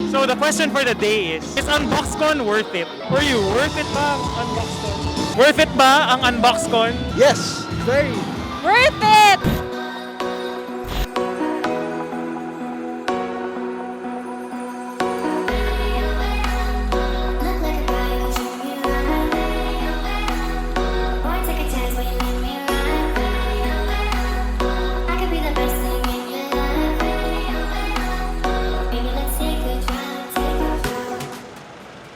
So the question for the day is Unboxcon worth it? For you, worth it ba ang Unboxcon? Worth it ba ang Unboxcon? Yes, very. Worth it!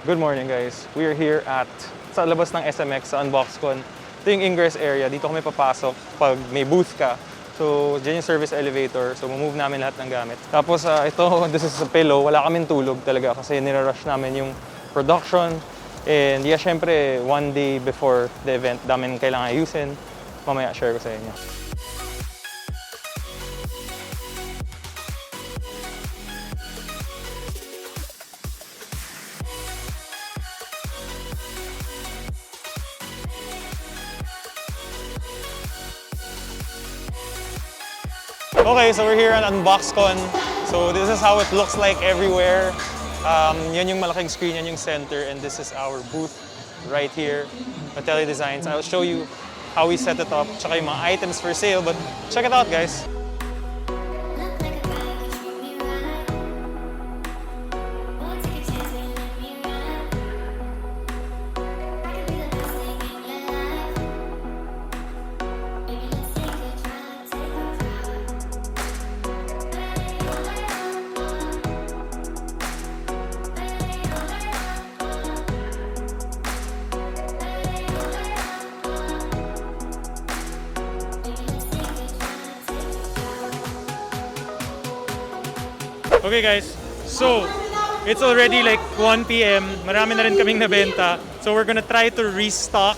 Good morning guys. We are here at sa labas ng SMX sa Unboxcon. Ito yung ingress area. Dito kami papasok pag may booth ka. So, dyan yung service elevator. So, move namin lahat ng gamit. Tapos, ito, this is a pillow. Wala kaming tulog talaga kasi nirarush namin yung production. And yeah, syempre, one day before the event, damin kailangan ayusin. Mamaya, share ko sa inyo. Okay, so we're here on Unboxcon. So this is how it looks like everywhere. Yan yung malaking screen, yan yung center, and this is our booth right here, Mateli Designs. I'll show you how we set it up, tsaka yung mga items for sale, but check it out, guys. Okay guys, so it's already like 1 p.m. Marami na rin kaming nabenta. So we're gonna try to restock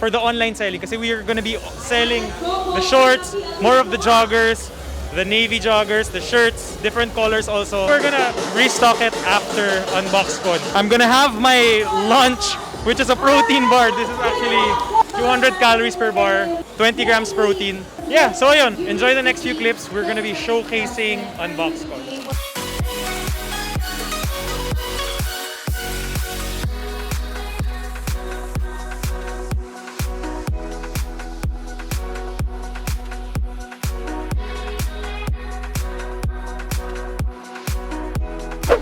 for the online selling kasi we are gonna be selling the shorts, more of the joggers, the navy joggers, the shirts, different colors also. We're gonna restock it after Unboxcon. I'm gonna have my lunch, which is a protein bar. This is actually 200 calories per bar, 20 grams protein. Yeah, so ayun, enjoy the next few clips. We're gonna be showcasing Unboxcon.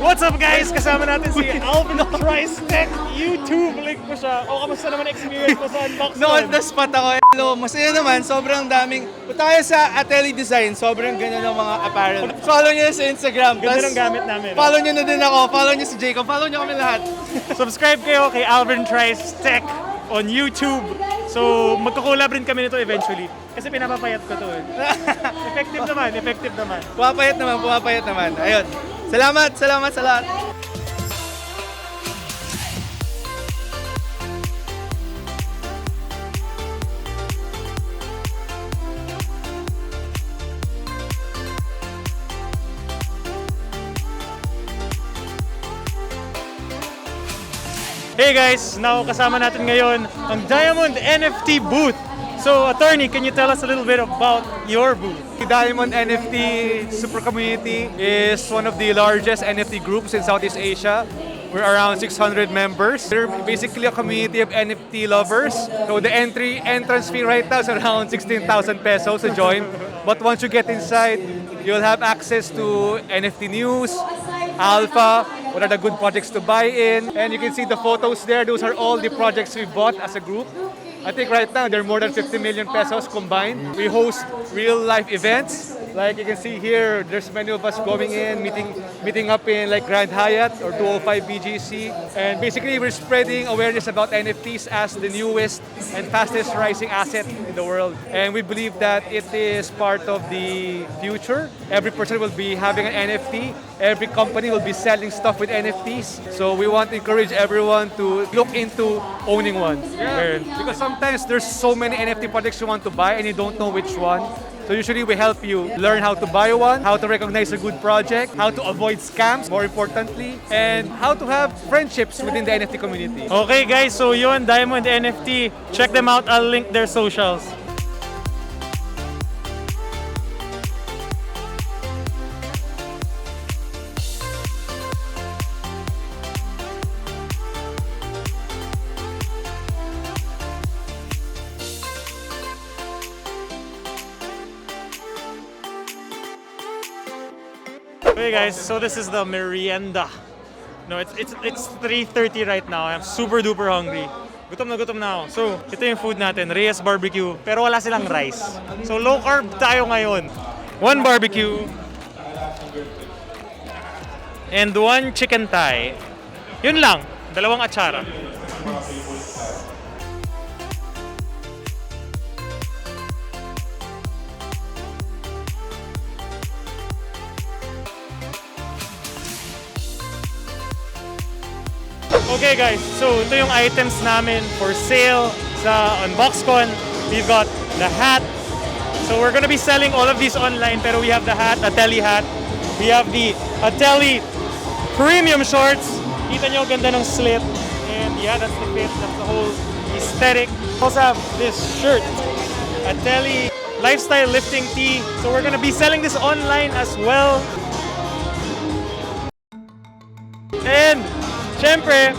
What's up guys? Kasama natin si Alvin Tristek. YouTube, link ko siya. O, kamusta naman experience mo sa Unboxcon? No, on the spot ako. Hello, masaya naman. Sobrang daming. Punta kayo sa Ateli Design. Sobrang ganda ng mga apparel. Follow nyo sa Instagram. Ganda ng gamit namin. Follow nyo na din ako. Follow nyo si Jacob. Follow nyo kami lahat. Subscribe kayo kay Alvin Tristek on YouTube. So, magkakolab rin kami nito eventually. Kasi pinapapayat ko to eh. Effective naman, effective naman. Pumapayat naman. Ayun. Salamat sa lahat. Hey guys, now kasama natin ngayon ang Diamond NFT booth. So, attorney, can you tell us a little bit about your booth? The Diamond NFT Super Community is one of the largest NFT groups in Southeast Asia. We're around 600 members. We're basically a community of NFT lovers. So the entrance fee right now is around 16,000 pesos to join. But once you get inside, you'll have access to NFT news, alpha, what are the good projects to buy in. And you can see the photos there. Those are all the projects we bought as a group. I think right now there are more than 50 million pesos combined. We host real life events. Like you can see here, there's many of us going in, meeting up in like Grand Hyatt or 205 BGC. And basically we're spreading awareness about NFTs as the newest and fastest rising asset in the world. And we believe that it is part of the future. Every person will be having an NFT. Every company will be selling stuff with NFTs. So we want to encourage everyone to look into owning one. Yeah. Because sometimes there's so many NFT projects you want to buy and you don't know which one. So usually we help you learn how to buy one, how to recognize a good project, how to avoid scams, more importantly, and how to have friendships within the NFT community. Okay guys, so yun, Diamond NFT. Check them out, I'll link their socials. Okay guys, so this is the merienda. No, it's 3:30 right now. I'm super duper hungry. Gutom na ako. So, ito yung food natin, Reyes Barbecue, pero wala silang rice. So, low carb tayo ngayon. 1 barbecue and 1 chicken thigh. Yun lang, 2 atsara. Okay guys, so ito yung items namin for sale sa Unboxcon. We've got the hat. So we're gonna be selling all of these online, pero we have the hat, Ateli hat. We have the Ateli premium shorts. Kita nyo, ganda ng slit. And yeah, that's the fit, that's the whole aesthetic. We also have this shirt, Ateli lifestyle lifting tee. So we're gonna be selling this online as well. And syempre,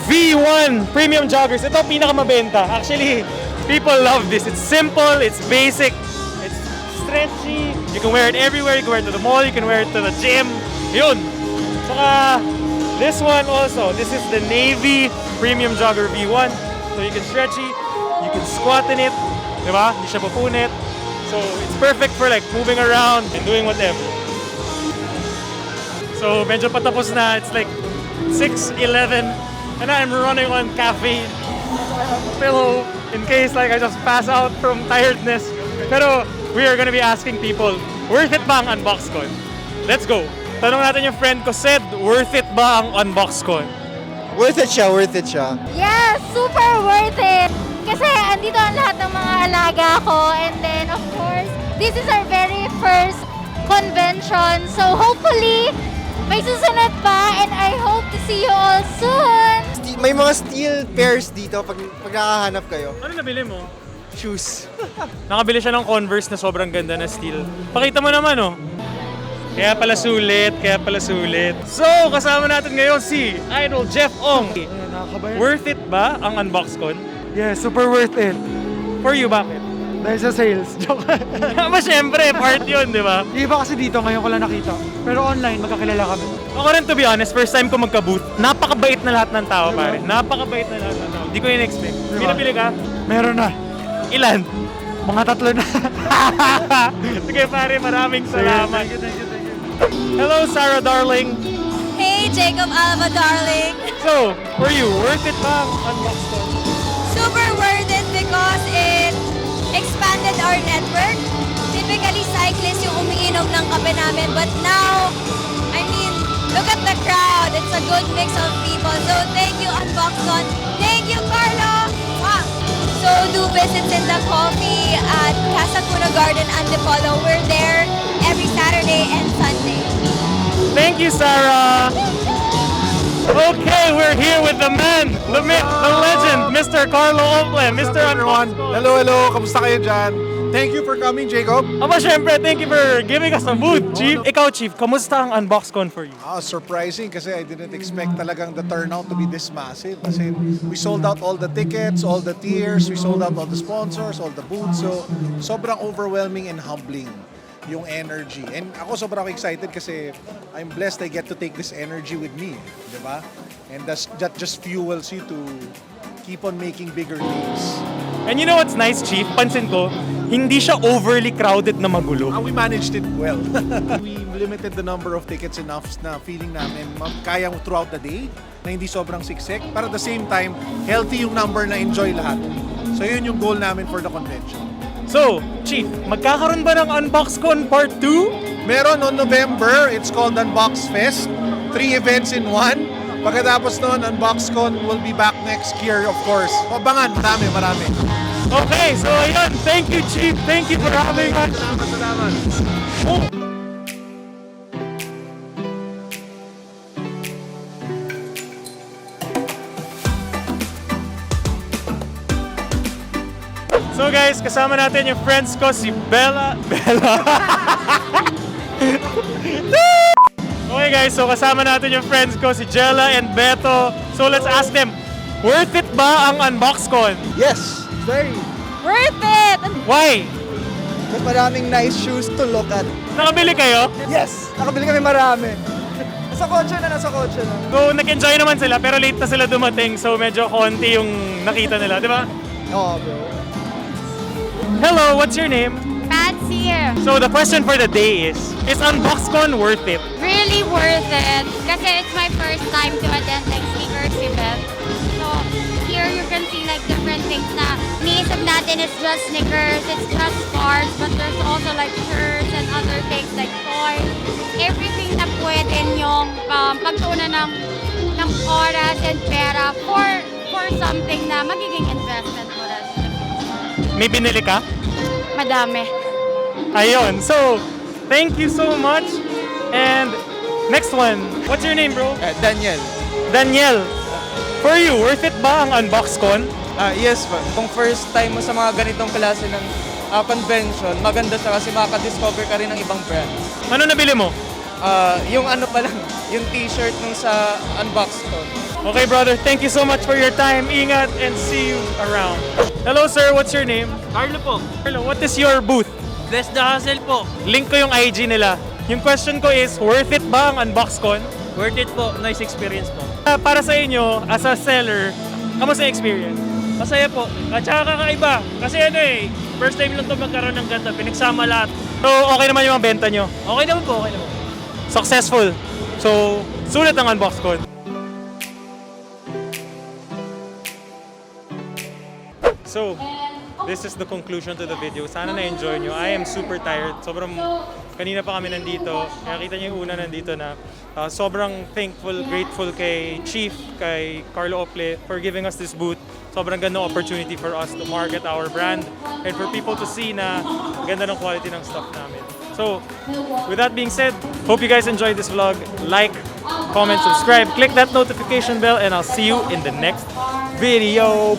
V1 premium joggers. Ito pinakamabenta. Actually, people love this. It's simple, it's basic, it's stretchy. You can wear it everywhere. You can wear it to the mall, you can wear it to the gym. Yun. Saka, this one also. This is the Navy premium jogger V1. So you can stretchy, you can squat in it. Diba? Hindi siya pupunit. So it's perfect for like moving around and doing whatever. So medyo patapos na. It's like 6:11 and I'm running on caffeine. So I have a pillow in case like I just pass out from tiredness. Pero we are gonna be asking people, worth it ba ang Unboxcon? Let's go! Tanong natin yung friend ko, said, worth it ba ang Unboxcon? Worth it siya. Yeah, super worth it! Kasi andito ang lahat ng mga alaga ko, and then of course, this is our very first convention. So hopefully, may susunod pa, and I hope to see you all soon! May mga steel pairs dito pag nakakahanap kayo. Ano nabili mo? Shoes. Nakabili siya ng Converse na sobrang ganda na steel. Pakita mo naman, oh. Kaya pala sulit. So, kasama natin ngayon si Idol Jeff Ong. Worth it ba ang Unboxcon? Yeah, super worth it. For you, bakit? Dahil sa sales. Joke. Ama, syempre, part yun, di ba? Yung iba kasi dito, ngayon ko lang nakita. Pero online, magkakilala kami. Ako rin, to be honest, first time ko magka-booth, napakabait na lahat ng tao, pare. Napakabait na lahat ng tao. Di ko in-expect. Diba? Pinapili ka? Meron na. Ilan? Mga 3 na. Sige, pare, maraming salamat. Thank you. Hello, Sarah darling. Hey, Jacob Alva, darling! So, for you, worth it ba ang Unboxcon? Super worth it because it expanded our network. Typically, cyclists yung umiinom ng kape namin, but now, I mean, look at the crowd. It's a good mix of people. So, thank you, Unboxcon. Thank you, Carlo! Wow. So, do visits in the coffee at Casa Cuna Garden and Antipolo. We're there every Saturday and Sunday. Thank you, Sarah. Okay, we're here with the man, the myth, the legend, Mr. Carlo Ople, Mr. Everyone. Unboxcon. Hello. Kamusta kayo dyan? Thank you for coming, Jacob. Aba, syempre, thank you for giving us a booth, Chief. Ikaw, Chief, kamusta ang Unboxcon for you? Surprising kasi I didn't expect talagang the turnout to be this massive. Kasi we sold out all the tickets, all the tiers, we sold out all the sponsors, all the booths. So, sobrang overwhelming and humbling yung energy. And ako sobrang excited kasi I'm blessed I get to take this energy with me. Di ba? And that just fuels you to keep on making bigger things. And you know what's nice, Chief? Pansin ko, hindi siya overly crowded na magulo. We managed it well. We limited the number of tickets enough na feeling namin kaya throughout the day na hindi sobrang siksik. Pero at the same time, healthy yung number na enjoy lahat. So yun yung goal namin for the convention. So, Chief, magkakaroon ba ng Unboxcon Part 2? Meron on November, it's called Unbox Fest. 3 events in 1. Pagkatapos noon, Unboxcon will be back next year, of course. Pabangan, marami. Okay, so ayun, thank you, Chief. Thank you for having us. Salamat. Oh. So guys, kasama natin yung friends ko, si Bella. Okay guys, so kasama natin yung friends ko, si Jella and Beto. So let's ask them, worth it ba ang Unboxcon? Yes, very. Worth it! Why? Mas maraming nice shoes to look at. Nakabili kayo? Yes! Nakabili kami marami. Nasa kotse na. So, nag-enjoy naman sila pero late na sila dumating so medyo konti yung nakita nila, di ba? Oo, bro. Hello, what's your name? Pat's here. So the question for the day is Unboxcon worth it? Really worth it. Kasi it's my first time to attend like sneakers event. So here you can see like different things na iniisip natin it's just sneakers, it's just cars, but there's also like shirts and other things like toys. Everything na pwede nyong pagtuunan ng oras and pera for something na magiging investment mo rin. May binili ka? Madami. Ayun. So, thank you so much. And next one. What's your name, bro? Daniel. Daniel. For you, worth it ba ang Unboxcon? Yes po. Kung first time mo sa mga ganitong klase ng convention, maganda siya kasi makaka-discover ka rin ng ibang brands. Ano nabili mo? Yung ano pa lang, yung t-shirt nung sa Unboxcon. Okay, brother. Thank you so much for your time. Ingat and see you around. Hello, sir. What's your name? Carlo po. Hello. What is your booth? Bless the hustle po. Link ko yung IG nila. Yung question ko is, worth it ba ang Unboxcon? Worth it po. Nice experience po. Para sa inyo, as a seller, kamusta yung experience? Masaya po. At saka kakaiba. Kasi first time lang to magkaroon ng ganda. Pinagsama lahat. So, okay naman yung mga benta nyo? Okay naman po. Successful. So, sulit ang Unboxcon. So, this is the conclusion to the video. Sana na-enjoy nyo. I am super tired. Sobrang, kanina pa kami nandito. Nakita nyo yung una nandito na sobrang thankful, grateful kay Chief, kay Carlo Ople for giving us this booth. Sobrang ganda opportunity for us to market our brand and for people to see na ganda ng quality ng stuff namin. So, with that being said, hope you guys enjoyed this vlog. Like, comment, subscribe, click that notification bell, and I'll see you in the next video.